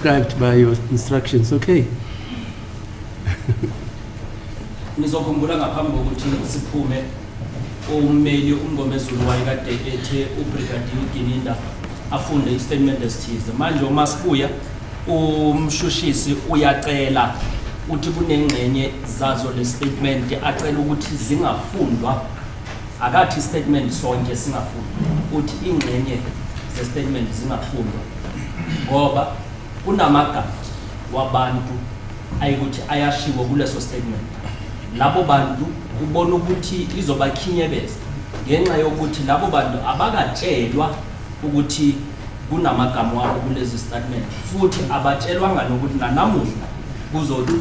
prescribed by your instructions. Okay. Nizokhumbula ngaphambi kokuthi siphume ummeli uNgomezulu wayekade ethe uBrigadier Gininda afunde istatement esithize. Manje uma sibuya umshushisi uyacela uthi kunengxenye zazo le statement acela ukuthi zingafundwa, akathi statement sonke singafundwa, uthi ingxenye ze statement zingafundwa ngoba kunamagama wabantu ayikuthi ayashiwo kuleso statement. Labo bantu ubona ukuthi izobakhinyebeza ngenxa yokuthi labo bantu abakatshelwa ukuthi kunamagama wabo kulezi statement, futhi abatshelwanga nokuthi nanamuhla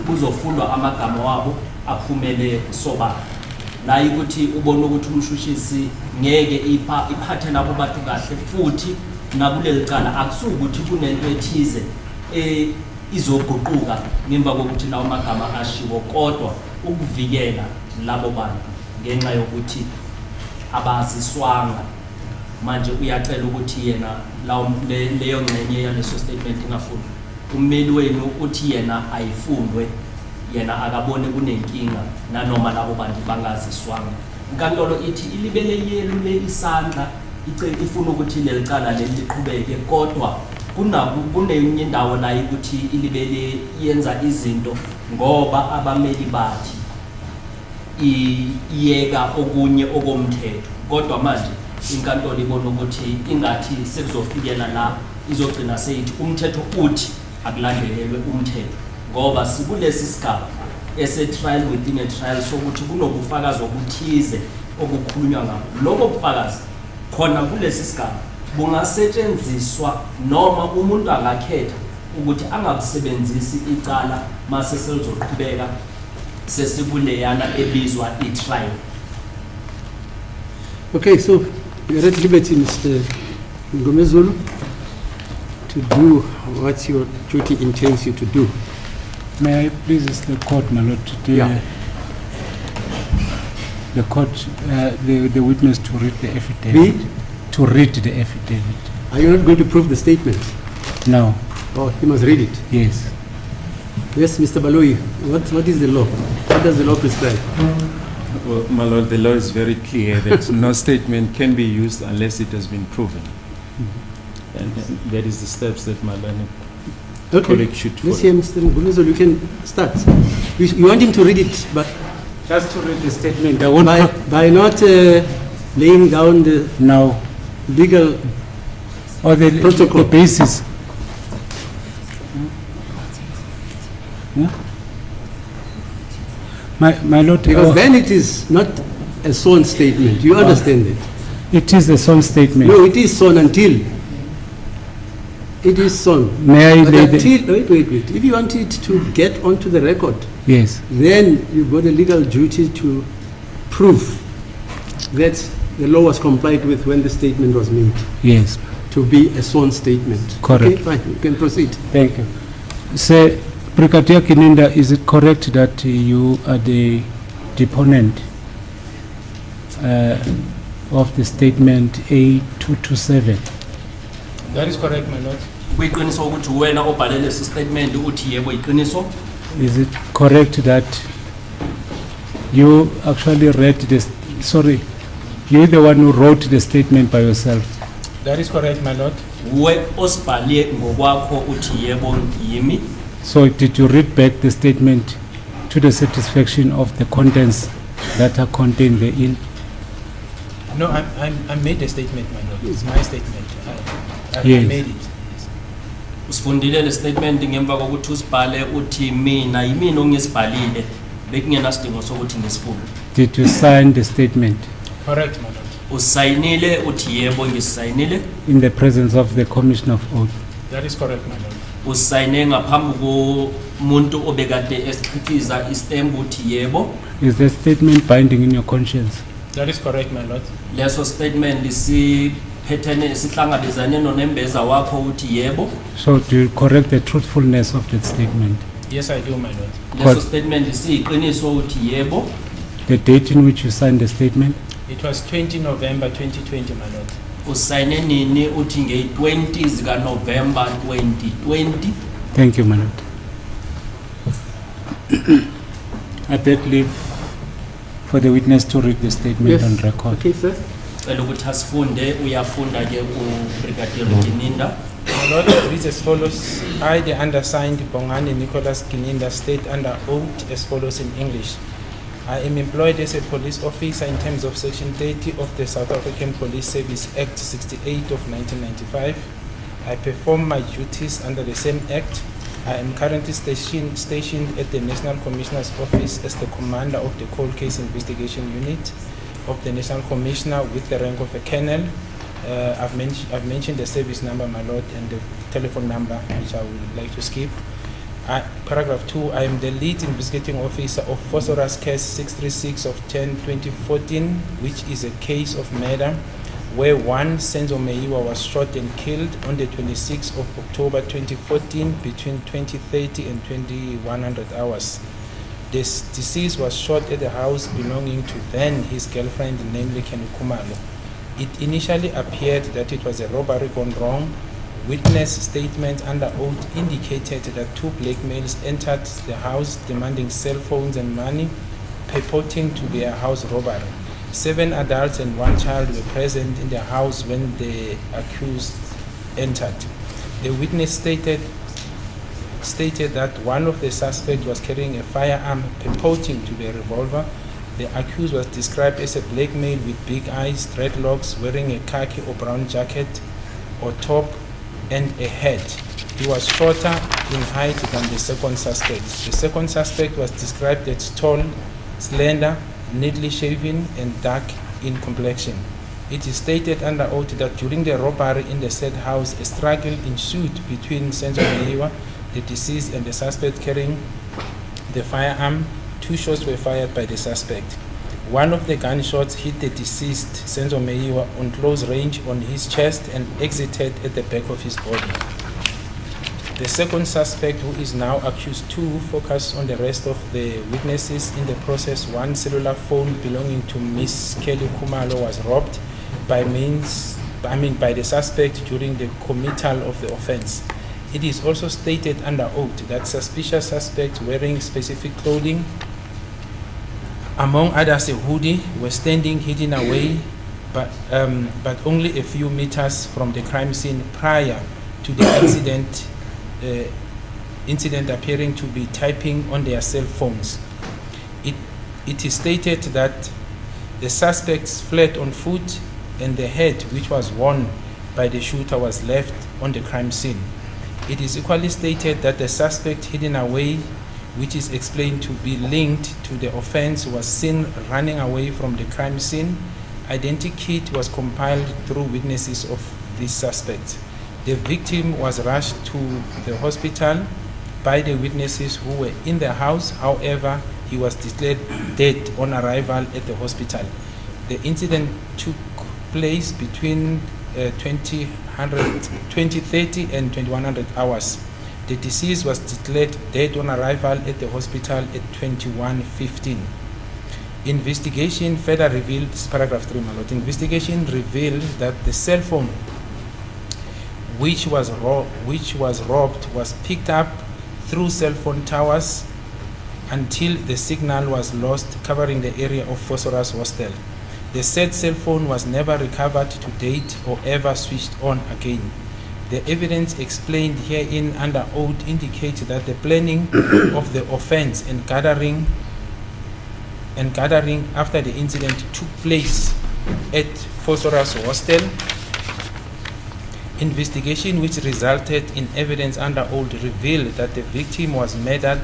kuzofundwa amagama wabo aphumele sobala. La ukuthi ubona ukuthi umshushisi ngeke iphathe nabo bantu kahle, futhi nakuleli cala akusukuthi kunento ethize izoguquka ngemva kokuthi lawo magama ashiwo, kodwa ukuvikela labo bantu ngenxa yokuthi abaziswanga. Manje uyacela ukuthi yena leyo ngxenye yaleso statement ingafundwa. Ummeli wenu uthi yena ayifundwe, yena akabone kunenkinga nanoma labo bantu bangaziswanga. Inkantolo ithi ilibele yelule isandla ifuna ukuthi leli cala leli liqhubeke, kodwa kunenye indawo la ukuthi ilibele yenza izinto ngoba abameli bathi iyeka okunye okomthetho, kodwa manje inkantolo ibona ukuthi ingathi sekuzofikela la izogcina seyithi umthetho uthi akulandelelwe umthetho, ngoba sikulesi sigaba ese-trial within a trial sokuthi kunobufakazi obuthize obukhulunywa ngabo. Lokho bufakazi khona kulesi sigaba bungasetshenziswa noma umuntu angakhetha ukuthi angabusebenzisi icala mase selizoqhubeka sesikuleyana ebizwa i-trial. Okay, so you're at liberty, Mr. Ngomezulu, to do what your duty intends you to do. May I please ask the court, my lord, Yeah. the court, the witness to read the affidavit. Read? To read the affidavit. Are you not going to prove the statement? No. Oh, he must read it. Yes. Yes, Mr. Baloi, what is the law? What does the law prescribe? Well, my lord, the law is very clear that no statement can be used unless it has been proven. And that is the steps that my learned colleague should follow. Let's hear Mr. Ngomezulu, you can start. You want him to read it, but Just to read the statement. by not laying down the No. legal Or the protocol. the basis. Yeah? My lord, Because then it is not a sworn statement. You understand it? it is a sworn statement. No, it is sworn until. It is sworn. May I But read until, wait. If you want it to get onto the record, Yes. then you've got a legal duty to prove that the law was complied with when the statement was made Yes. to be a sworn statement. Correct. Okay, fine. You can proceed. Thank you. Sir, Brigadier Gininda, is it correct that you are the deponent of the statement A227? That is correct, my lord. Kuyiqiniso ukuthi wena obhalele lesi statement uthi yebo iqiniso. Is it correct that you actually read this? Sorry, you're the one who wrote the statement by yourself. That is correct, my lord. We osibhale ngokwakho uthi yebo yimi. So did you read back the statement to the satisfaction of the contents that are contained therein? No, I made a statement, my lord. It's my statement. I Yes. made it. Usifundile le statement ngemva kokuthi usibhale uthi mina yimina ongisibhalile bekungenasidingo sokuthi ngisifunde. Did you sign the statement Correct, my lord. Usayinile uthi yebo ngisayinile. in the presence of the Commissioner of Oath? That is correct, my lord. Usayine ngaphambi komuntu obekade esichithiza istembu uthi yebo. Is the statement binding in your conscience? That is correct, my lord. Leso statement siphethene sihlangabezane nonembeza wakho uthi yebo. So do you correct the truthfulness of that statement? Yes, I do, my lord. Leso statement siyiqiniso uthi yebo. The date in which you signed the statement? It was 20 November 2020, my lord. Usayine nini uthi nge-20 zika November 2020. Thank you, my lord. I beg leave for the witness to read the statement Yes. on record. Okay, sir. cela ukuthi asifunde uyafunda ke ubrigadier Gininda. My Lord, it reads as follows. I, the undersigned Bongani Nicholas Gininda, state under oath as follows in English. I am employed as a police officer in terms of Section 30 of the South African Police Service Act 68 of 1995. I perform my duties under the same act. I am currently stationed at the National Commissioner's Office as the commander of the Cold Case Investigation Unit of the National Commissioner with the rank of a colonel. I've mentioned the service number, my lord, and the telephone number, which I would like to skip. Paragraph 2, I am the lead investigating officer of Phosphorus Case 636 of 10/2014, which is a case of murder where one Senzo Meyiwa was shot and killed on the 26th of October 2014 between 20:30 and 2100 hours. This deceased was shot at the house belonging to then his girlfriend, namely Khumalo. It initially appeared that it was a robbery gone wrong. Witness statement under oath indicated that two black males entered the house demanding cell phones and money, purporting to be a house robbery. 7 adults and 1 child were present in the house when the accused entered. The witness stated that one of the suspects was carrying a firearm purporting to be a revolver. The accused was described as a black male with big eyes, dreadlocks, wearing a khaki or brown jacket or top and a hat. He was shorter in height than the second suspect. The second suspect was described as tall, slender, neatly shaven, and dark in complexion. It is stated under oath that during the robbery in the said house, a struggle ensued between Senzo Meyiwa, the deceased, and the suspect carrying the firearm. 2 shots were fired by the suspect. One of the gunshots hit the deceased, Senzo Meyiwa, on close range on his chest and exited at the back of his body. The second suspect, who is now accused 2, focused on the rest of the witnesses in the process. One cellular phone belonging to Miss Kelly Khumalo was robbed by the suspect during the committal of the offense. It is also stated under oath that suspicious suspects wearing specific clothing, among others a hoodie, were standing hidden away, but only a few meters from the crime scene prior to the incident appearing to be typing on their cell phones. It is stated that the suspects fled on foot and the hat which was worn by the shooter was left on the crime scene. It is equally stated that the suspect hidden away, which is explained to be linked to the offense, was seen running away from the crime scene. Identikit was compiled through witnesses of this suspect. The victim was rushed to the hospital by the witnesses who were in the house. However, he was declared dead on arrival at the hospital. The incident took place between 20:30 and 2100 hours. The deceased was declared dead on arrival at the hospital at 21:15. Investigation further revealed, paragraph 3, my lord. Investigation revealed that the cell phone which was robbed was picked up through cell phone towers until the signal was lost, covering the area of Phosphorus Hostel. The said cell phone was never recovered to date or ever switched on again. The evidence explained herein under oath indicates that the planning of the offense and gathering after the incident took place at Phosphorus Hostel. Investigation which resulted in evidence under oath revealed that the victim was murdered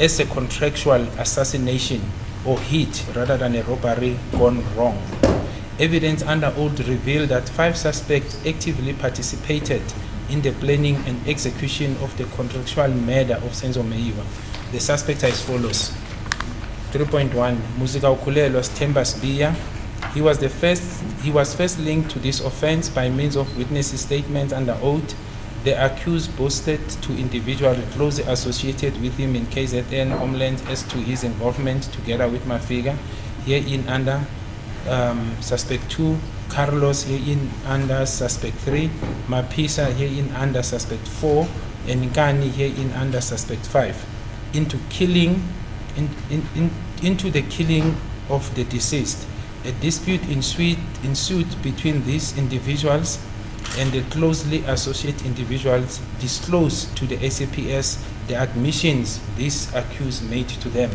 as a contractual assassination or hit rather than a robbery gone wrong. Evidence under oath revealed that 5 suspects actively participated in the planning and execution of the contractual murder of Senzo Meyiwa. The suspects are as follows. 3.1, Musika Ukhulelwa Thembas Biya. He was first linked to this offense by means of witnesses' statements under oath. The accused boasted to individuals closely associated with him in KZN Homeland as to his involvement together with Mafiga, herein under suspect 2, Carlos herein under suspect 3, Mapisa herein under suspect 4, and Nkani herein under suspect 5 into the killing of the deceased. A dispute ensued between these individuals, and the closely associated individuals disclosed to the SAPS the admissions these accused made to them.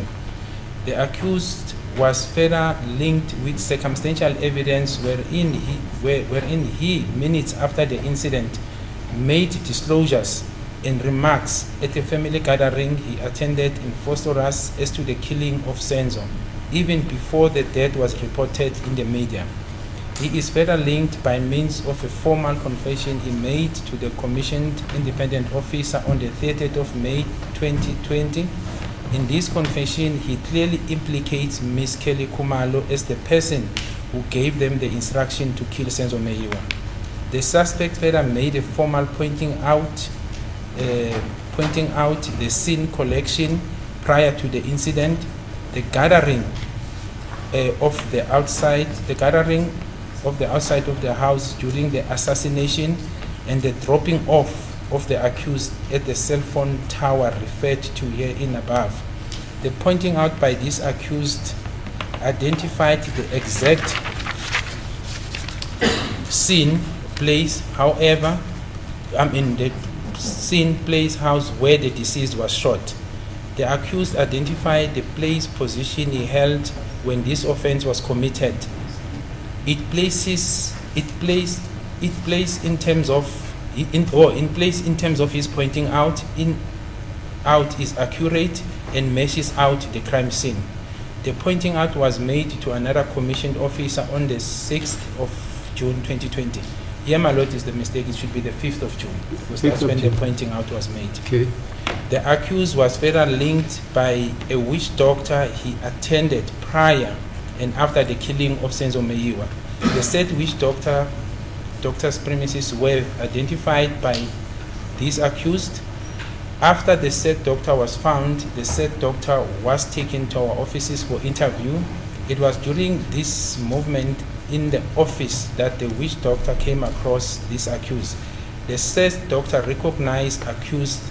The accused was further linked with circumstantial evidence wherein he, minutes after the incident, made disclosures and remarks at a family gathering he attended in Phosphorus as to the killing of Senzo, even before the death was reported in the media. He is further linked by means of a formal confession he made to the commissioned independent officer on the 30th of May 2020. In this confession, he clearly implicates Ms. Kelly Khumalo as the person who gave them the instruction to kill Senzo Meyiwa. The suspect further made a formal pointing out the scene collection prior to the incident, the gathering of the outside of the house during the assassination, and the dropping off of the accused at the cell phone tower referred to herein above. The pointing out by this accused identified the exact scene, place, however, the scene, place, house where the deceased was shot. The accused identified the place, position he held when this offense was committed. In place in terms of his pointing out is accurate and meshes out the crime scene. The pointing out was made to another commissioned officer on the 6th of June 2020. Here, my lord, is the mistake. It should be the 5th of June, because that's when the pointing out was made. Okay. The accused was further linked by a witch doctor he attended prior and after the killing of Senzo Meyiwa. The said witch doctor's premises were identified by this accused. After the said doctor was found, the said doctor was taken to our offices for interview. It was during this movement in the office that the witch doctor came across this accused. The said doctor recognized accused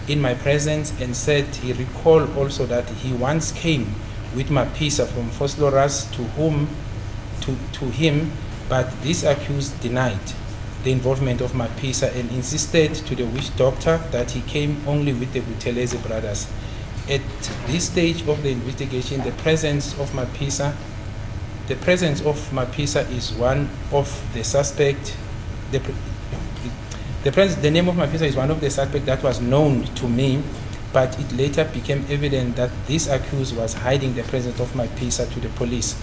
in my presence and said he recalled also that he once came with Mapisa from Phosphorus to him, but this accused denied the involvement of Mapisa and insisted to the witch doctor that he came only with the Buthelezi brothers. At this stage of the investigation, the presence of Mapisa is one of the suspect. The name of Mapisa is one of the suspects that was known to me, but it later became evident that this accused was hiding the presence of Mapisa to the police.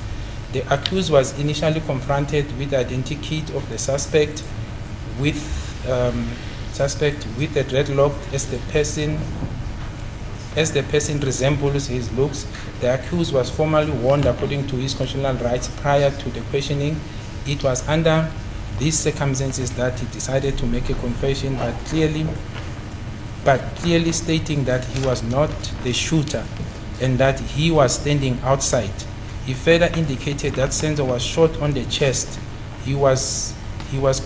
The accused was initially confronted with the identikit of the suspect with a dreadlock as the person resembles his looks. The accused was formally warned according to his constitutional rights prior to the questioning. It was under these circumstances that he decided to make a confession, but clearly stating that he was not the shooter and that he was standing outside. He further indicated that Senzo was shot on the chest. He was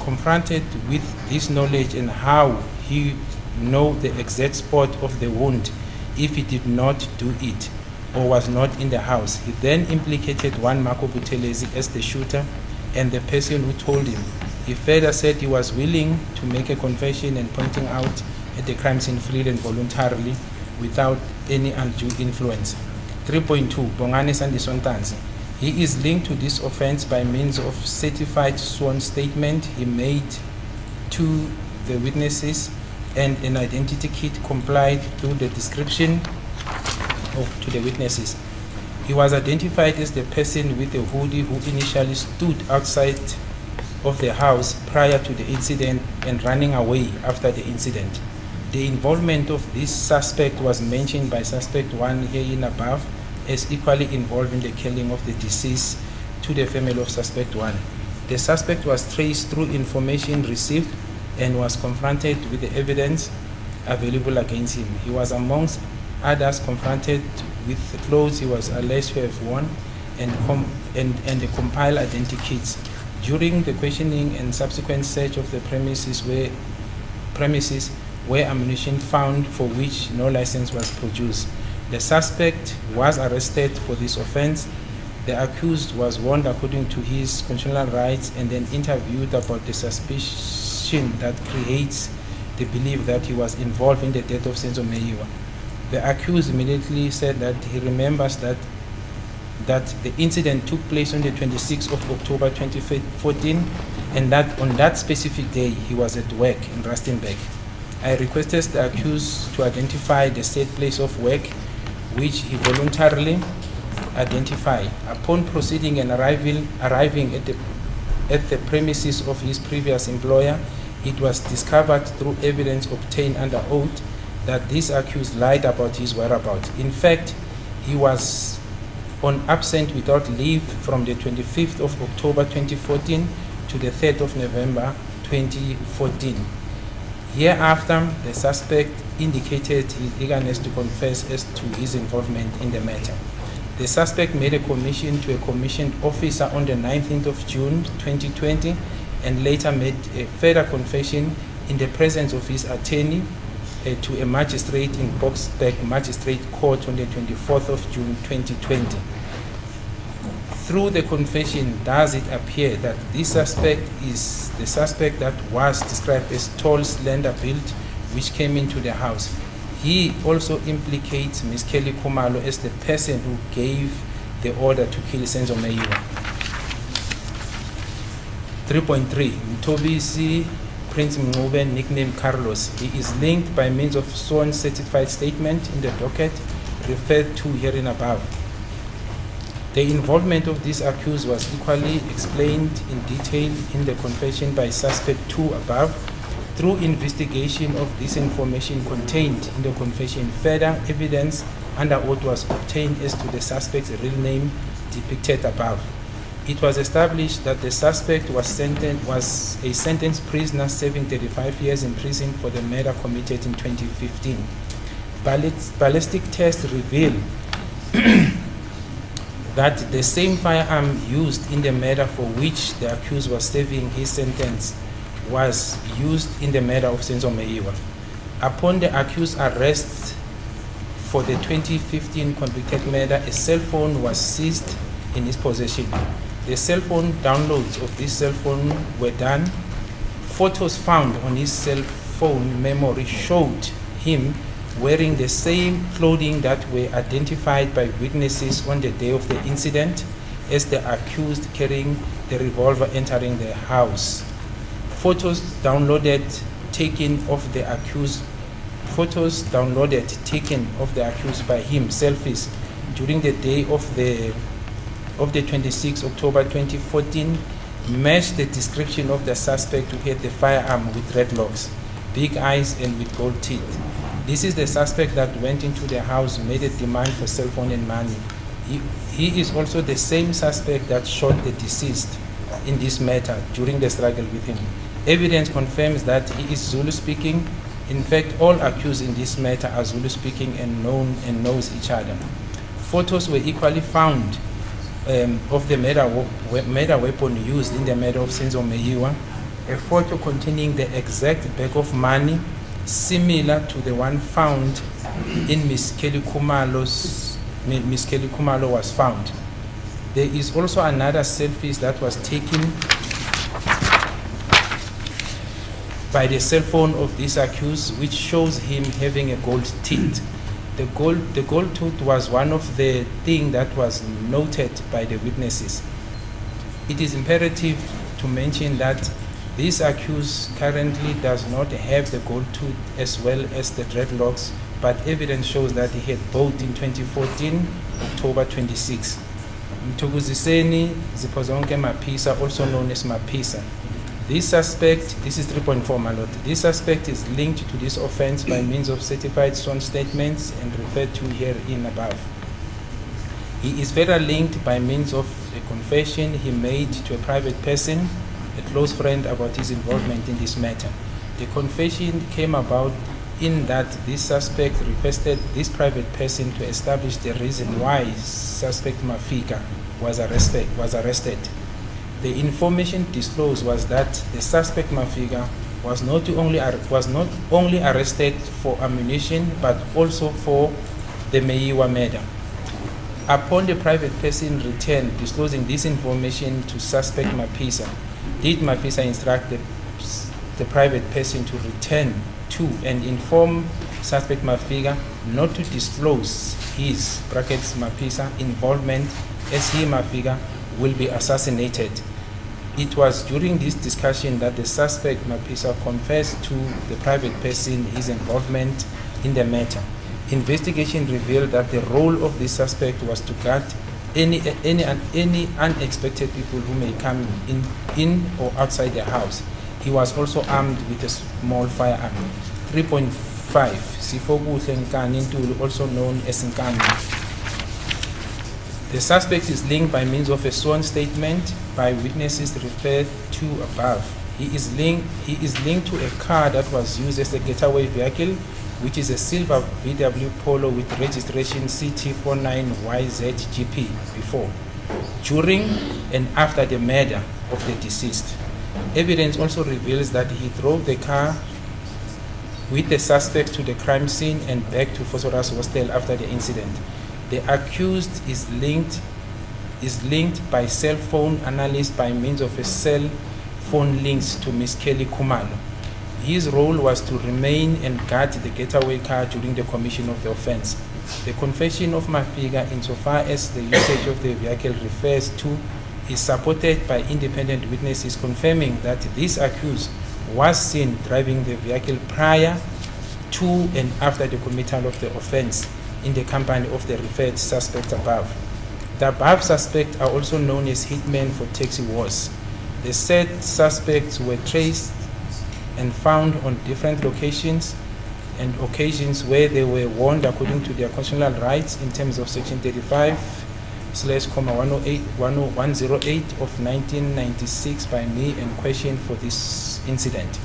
confronted with this knowledge and how he know the exact spot of the wound if he did not do it or was not in the house. He then implicated one Marco Buthelezi as the shooter and the person who told him. He further said he was willing to make a confession and pointing out at the crime scene freely and voluntarily without any undue influence. 3.2 Bongani Sandisontanzi. He is linked to this offense by means of certified sworn statement he made to the witnesses and an identity kit complied to the description to the witnesses. He was identified as the person with the hoodie who initially stood outside of the house prior to the incident and running away after the incident. The involvement of this suspect was mentioned by suspect 1 herein above as equally involved in the killing of the deceased to the family of suspect 1. The suspect was traced through information received and was confronted with the evidence available against him. He was amongst others confronted with the clothes he was alleged to have worn and the compiled identikits. During the questioning and subsequent search of the premises were ammunition found for which no license was produced. The suspect was arrested for this offense. The accused was warned according to his constitutional rights and then interviewed about the suspicion that creates the belief that he was involved in the death of Senzo Meyiwa. The accused immediately said that he remembers that the incident took place on the 26th of October 2014 and that on that specific day he was at work in Rustenburg. I requested the accused to identify the said place of work, which he voluntarily identified. Upon proceeding and arriving at the premises of his previous employer, it was discovered through evidence obtained under oath that this accused lied about his whereabouts. In fact, he was on absent without leave from the 25th of October 2014 to the 3rd of November 2014. Hereafter, the suspect indicated his eagerness to confess as to his involvement in the matter. The suspect made a commission to a commissioned officer on the 19th of June 2020 and later made a further confession in the presence of his attorney to a magistrate in Boksburg Magistrate Court on the 24th of June 2020. Through the confession, does it appear that this suspect is the suspect that was described as tall, slender built, which came into the house. He also implicates Ms. Kelly Khumalo as the person who gave the order to kill Senzo Meyiwa. 3.3. Mtobisi Prince Mngube, nicknamed Carlos. He is linked by means of sworn certified statement in the docket referred to herein above. The involvement of this accused was equally explained in detail in the confession by suspect 2 above. Through investigation of this information contained in the confession, further evidence under oath was obtained as to the suspect's real name depicted above. It was established that the suspect was a sentenced prisoner serving 35 years in prison for the murder committed in 2015. Ballistic tests reveal that the same firearm used in the murder for which the accused was serving his sentence was used in the murder of Senzo Meyiwa. Upon the accused's arrest for the 2015 convicted murder, a cell phone was seized in his possession. The cell phone downloads of this cell phone were done. Photos found on his cell phone memory showed him wearing the same clothing that were identified by witnesses on the day of the incident as the accused carrying the revolver entering the house. Photos downloaded taken of the accused by him, selfies, during the day of the 26th October 2014 matched the description of the suspect who had the firearm with dreadlocks, big eyes and with gold teeth. This is the suspect that went into the house, made a demand for cell phone and money. He is also the same suspect that shot the deceased in this matter during the struggle with him. Evidence confirms that he is Zulu speaking. In fact, all accused in this matter are Zulu speaking and knows each other. Photos were equally found of the murder weapon used in the murder of Senzo Meyiwa. A photo containing the exact bag of money similar to the one found in Ms. Kelly Khumalo was found. There is also another selfie that was taken by the cell phone of this accused, which shows him having a gold teeth. The gold tooth was one of the things that was noted by the witnesses. It is imperative to mention that this accused currently does not have the gold tooth as well as the dreadlocks, but evidence shows that he had both in 2014, October 26. Mthokoziseni Zipozonke Mapisa, also known as Mapisa. This suspect, this is 3.4 my lord, this suspect is linked to this offense by means of certified sworn statements and referred to herein above. He is further linked by means of a confession he made to a private person, a close friend, about his involvement in this matter. The confession came about in that this suspect requested this private person to establish the reason why suspect Mafika was arrested. The information disclosed was that the suspect Mafika was not only arrested for ammunition but also for the Meyiwa murder. Upon the private person return disclosing this information to suspect Mapisa, did Mapisa instruct the private person to return to and inform suspect Mafiga not to disclose his brackets Mapisa involvement as he Mafiga will be assassinated? It was during this discussion that the suspect Mapisa confessed to the private person his involvement in the matter. Investigation revealed that the role of this suspect was to guard any unexpected people who may come in or outside the house. He was also armed with a small firearm. 3.5 Sifokuhle Nkani Ntuli, also known as Nkani. The suspect is linked by means of a sworn statement by witnesses referred to above. He is linked to a car that was used as a getaway vehicle, which is a silver VW Polo with registration CT49YZGP before, during and after the murder of the deceased. Evidence also reveals that he drove the car with the suspect to the crime scene and back to Phosphorus Hostel after the incident. The accused is linked by cell phone analyst by means of a cell phone links to Miss Kelly Khumalo. His role was to remain and guard the getaway car during the commission of the offense. The confession of Mafiga, insofar as the usage of the vehicle refers to, is supported by independent witnesses confirming that this accused was seen driving the vehicle prior to and after the committal of the offense in the company of the referred suspect above. The above suspects are also known as hitmen for taxi wars. The said suspects were traced and found on different locations and occasions where they were warned according to their constitutional rights in terms of Section 35/108 of 1996 by me and questioned for this incident.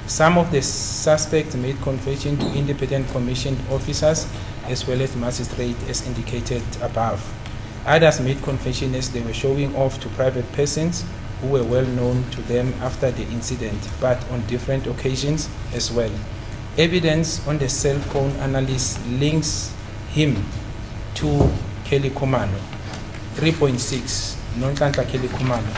Some of the suspects made confession to independent commissioned officers as well as magistrate as indicated above. Others made confession as they were showing off to private persons who were well known to them after the incident, but on different occasions as well. Evidence on the cell phone analyst links him to Kelly Khumalo. 3.6 Nonhlanhla Kelly Khumalo.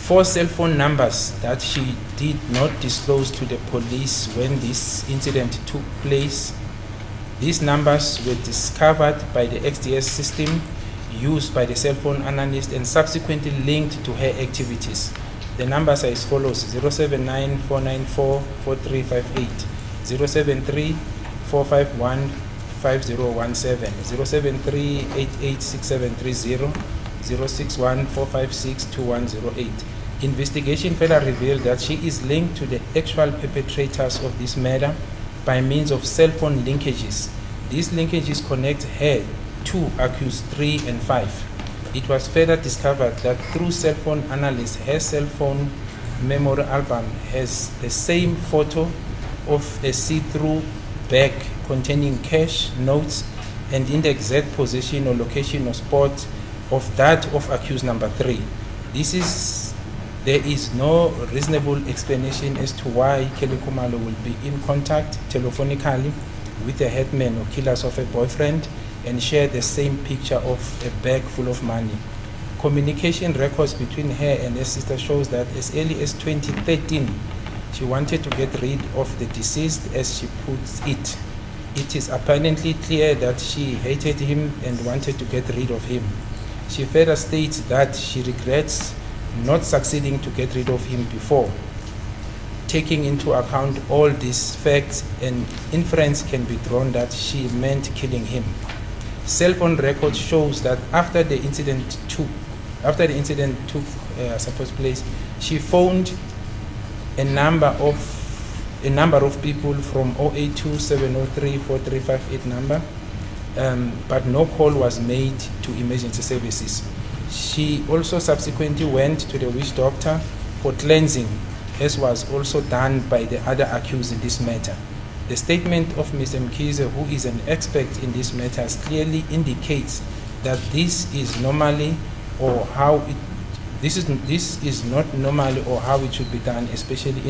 4 cell phone numbers that she did not disclose to the police when this incident took place. These numbers were discovered by the XDS system used by the cell phone analyst and subsequently linked to her activities. The numbers are as follows: 079-494-4358, 073-451-5017, 073-886730, 061-456-2108. Investigation further revealed that she is linked to the actual perpetrators of this murder by means of cell phone linkages. These linkages connect her to accused 3 and 5. It was further discovered that through cell phone analysis, her cell phone memory album has the same photo of a see-through bag containing cash, notes, and in the exact position or location or spot of that of accused number 3. There is no reasonable explanation as to why Kelly Khumalo will be in contact telephonically with the headman or killers of a boyfriend and share the same picture of a bag full of money. Communication records between her and her sister shows that as early as 2013, she wanted to get rid of the deceased, as she puts it. It is apparently clear that she hated him and wanted to get rid of him. She further states that she regrets not succeeding to get rid of him before. Taking into account all these facts, an inference can be drawn that she meant killing him. Cell phone record shows that after the incident took place, she phoned a number of people from 082-703-4358 number, but no call was made to emergency services. She also subsequently went to the witch doctor for cleansing, as was also done by the other accused in this matter. The statement of Mr. Mkhize, who is an expert in this matter, clearly indicates that this is normally or how This is not normally or how it should be done, especially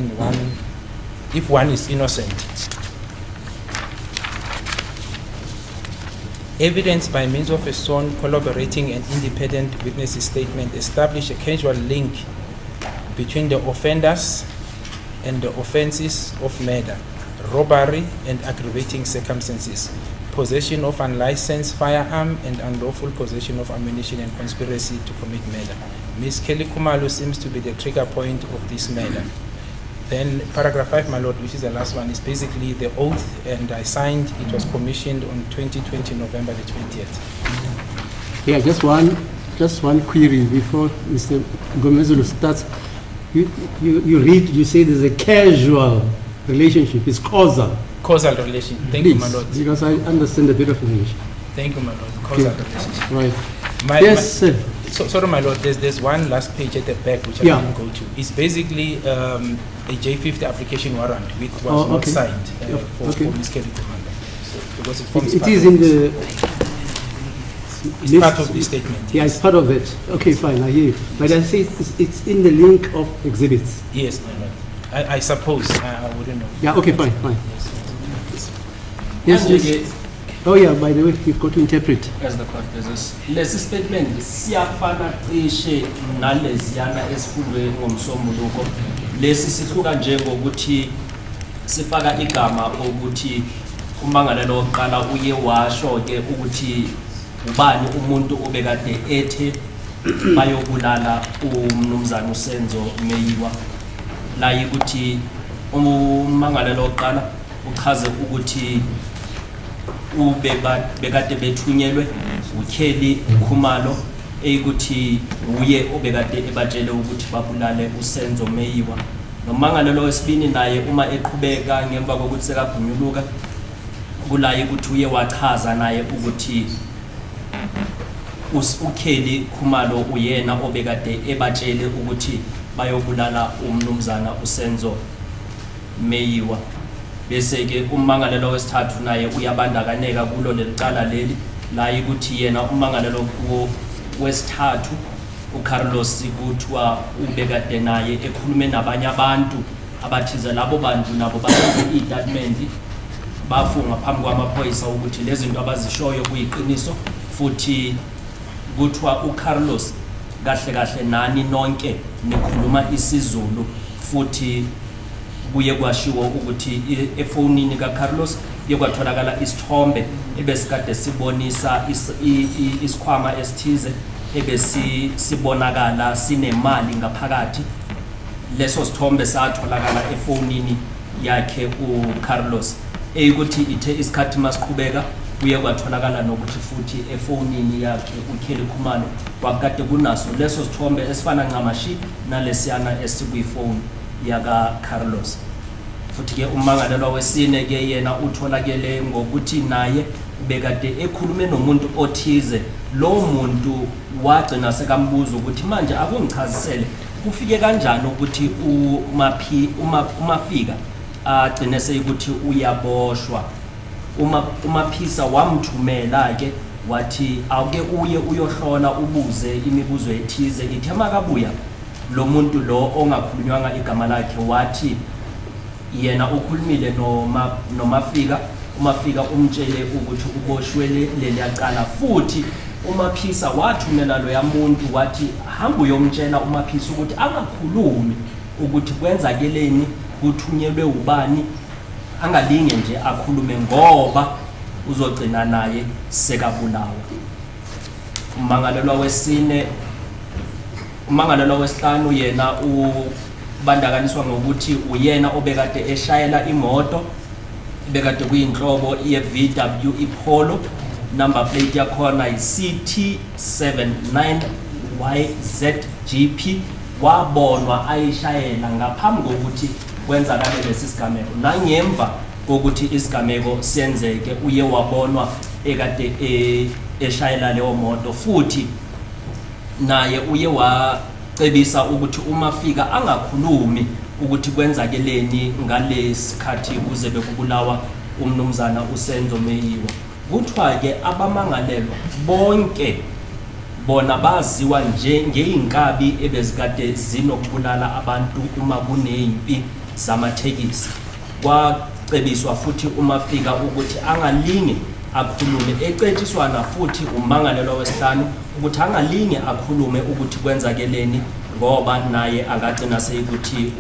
if one is innocent. Evidence by means of a sworn corroborating and independent witness's statement establish a causal link between the offenders and the offenses of murder, robbery, and aggravating circumstances, possession of unlicensed firearm, and unlawful possession of ammunition, and conspiracy to commit murder. Ms. Kelly Khumalo seems to be the trigger point of this murder. Then paragraph 5, my lord, which is the last one, is basically the oath, and I signed, it was commissioned on 2020, November the 20th. Yeah, just one query before Mr. Ngomezulu starts. You read, you say there's a casual relationship, it's causal. Causal relation. Thank Please, you, my lord. because I understand a bit of English. Thank you, my lord. Causal relationship. Right. Yes, sir. Sorry, my lord, there's one last page at the back which I didn't go to. It's basically a J50 application warrant which was not signed for Ms. Kelly Khumalo. So, because it is in the... It's part of the statement. Yeah, it's part of it. Okay, fine, I hear you. But I say it's in the link of exhibits. Yes, my lord. I suppose. I wouldn't know. Yeah, okay, fine. Yes, yes. Oh yeah, by the way, you've got to interpret. As the court says, lesi statement siyafana cishe naleziyana esifundwe ngomsombuluko. Lesi sihluka nje ngokuthi sifaka igama ukuthi umangalelo oqala uye washo ke ukuthi ubani umuntu obekade ethe bayobulala umnumzana uSenzo Meyiwa. La ukuthi umangalelo oqala uchaze ukuthi bekade bethunyelwe uKelly Khumalo eyikuthi uye obekade ebatshele ukuthi babulale uSenzo Meyiwa. Nomangalelo wesibini naye uma eqhubeka ngemva kokuthi sekaghunyuluka kulaye ukuthi uye wachaza naye ukuthi uKelly Khumalo uyena obekade ebatshele ukuthi bayobulala umnumzana uSenzo Meyiwa. Bese ke umangalelo wesithathu naye uyabandakaneka kulo lelicala leli la ukuthi yena umangalelo wesithathu uCarlos kuthiwa ubekade naye ekhulume nabanye abantu abathize labo bantu nabo bayenze istatement bafunga phambi kwamaphoyisa ukuthi lezi zinto abazishoyo kuyiqiniso futhi kuthiwa uCarlos kahle nani nonke nikhuluma isiZulu futhi kuye kwashiwo ukuthi efonini kaCarlos yekwatholakala isithombe ebesikade sibonisa isikhwama esithize ebesibonakala sinemali ngaphakathi. Leso sithombe satholakala efonini yakhe uCarlos eyikuthi ithe isikhathi masiqhubeka kuye kwatholakala nokuthi futhi efonini yakhe uKelly Khumalo kwakade kunaso leso sithombe esifana ncamashi nalesiyana esikuyifoni yaka Carlos. Futhi ke umangalelwa wesine ke yena utholakele ngokuthi naye bekade ekhulume nomuntu othize. Lo muntu wagcina sekambuza ukuthi manje akungichazisele kufike kanjani ukuthi umafika agcine seyikuthi uyaboshwa. Umaphisa wamthumela ke wathi awuke uye uyohlola ubuze imibuzo ethize. Ithe makabuya lo muntu lo ongakhulunywanga igama lakhe wathi yena ukhulumile nomafika umafika umtshele ukuthi uboshwe leli yaqala futhi umaphisa wathumela lo yamuntu wathi hamba uyomtshela umaphisa ukuthi angakhulumi ukuthi kwenzakeleni kuthunyelwe ubani angalinge nje akhulume ngoba uzogcina naye sekabulawa. Umangalelwa wesihlanu yena ubandakaniswa ngokuthi uyena obekade eshayela imoto ebekade kuyinhlobo ye-VW iPolo number plate yakhona CT79YZGP wabonwa ayishayela ngaphambi kokuthi kwenzakale lesi sigameko nangemva kokuthi isigameko senzeke uye wabonwa ekade eshayela leyo moto futhi naye uye wacebisa ukuthi umafika angakhulumi ukuthi kwenzakeleni ngalesikhathi kuze bekubulawa umnumzana uSenzo Meyiwa. Kuthiwa ke abamangalelwa bonke bona baziwa ngeinkabi ebezikade zinokubulala abantu uma kunempi zamathekisi. Kwacebiswa futhi uma fika ukuthi angalinge akhulume ecetshiswana futhi umangalelwa wesihlanu ukuthi angalinge akhulume ukuthi kwenzakeleni ngoba naye angagcina seyikuthi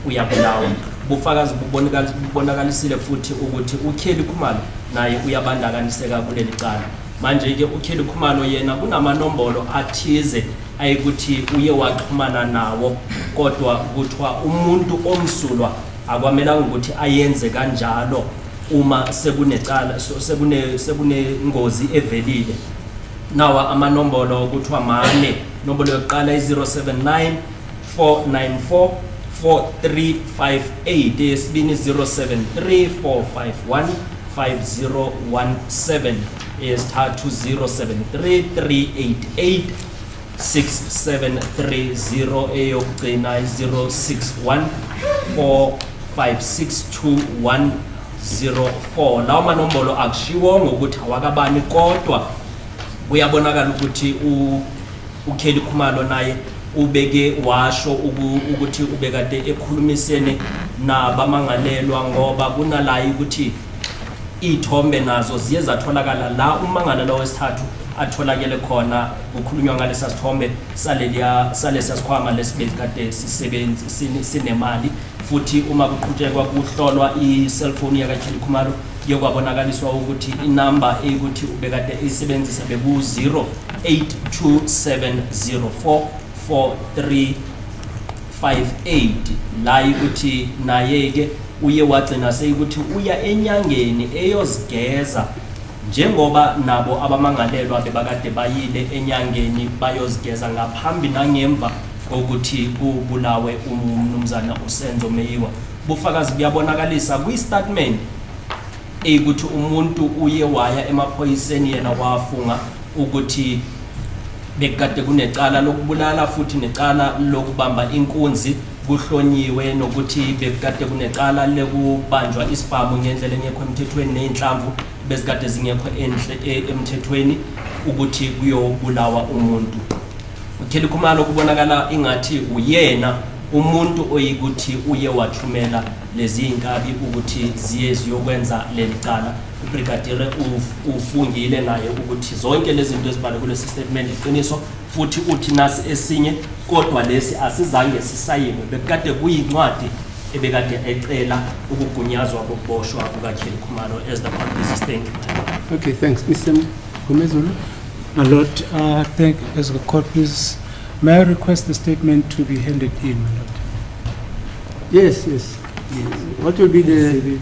uyabulawa. Bufakazi bubonakalisile futhi ukuthi uKelly Khumalo naye uyabandakanyiseka kuleli cala. Manje ke uKelly Khumalo yena kunamanombolo athize ayikuthi uye waxhumana nawo kodwa kuthiwa umuntu omsulwa akwamelanga ukuthi ayenze kanjalo uma sekunecala sekunengozi evelile. Nawa amanombolo kuthiwa mane, nombolo yokuqala 079 494 4358, yesibini 073 451 5017, yesithathu 073 388 6730, eyokugcina 061 4562104. Lawo manombolo akushiwongo ukuthi awakabani kodwa kuyabonakala ukuthi uKelly Khumalo naye ubeke washo ukuthi ubekade ekhulumisene nabamangalelwa ngoba kunalayi ukuthi ithombe nazo ziye zatholakala la umangalelwa wesithathu atholakele khona. Kukhulunywa ngalesa sithombe salesa sikhwama lesibekade sinemali futhi uma kuqhutshekwa kuhlolwa i-cellphone yakaKelly Khumalo yokwabonakaliswa ukuthi inamba eyikuthi ubekade isebenzisa beku 0827044358, la ukuthi naye ke uye wagcina seyikuthi uya enyangeni eyozigeza njengoba nabo abamangalelwa bebakade bayile enyangeni bayozigeza ngaphambi nangemva kokuthi kubulawe umnumzana uSenzo Meyiwa. Bufakazi buyabonakalisa kwi-statement eyikuthi umuntu uye waya emaphoyiseni yena wafunga ukuthi bekade kunecala lokubulala futhi necala lokubamba inkunzi kuhlonyiwe nokuthi bekade kunecala lekubanjwa isibhamu ngendlela engekho emthethweni nezinhlamvu bezikade zingekho emthethweni ukuthi kuyobulawa umuntu. uKelly Khumalo kubonakala ingathi uyena umuntu oyikuthi uye wathumela lezi inkabi ukuthi ziye ziyokwenza lelicala. Ubrigadier ufungile naye ukuthi zonke lezi zinto ezibhalwe kulesi statement iqiniso futhi uthi nasi esinye kodwa lesi asizange sisayinwe bekade kuyincwadi ebekade ecela ukugunyazwa kokuboshwa kukaKelly Khumalo as the court is staying. Okay, thanks. Mr. Gomezulu. My Lord, thank as the court, please. May I request the statement to be handed in, my Lord? Yes. What will be the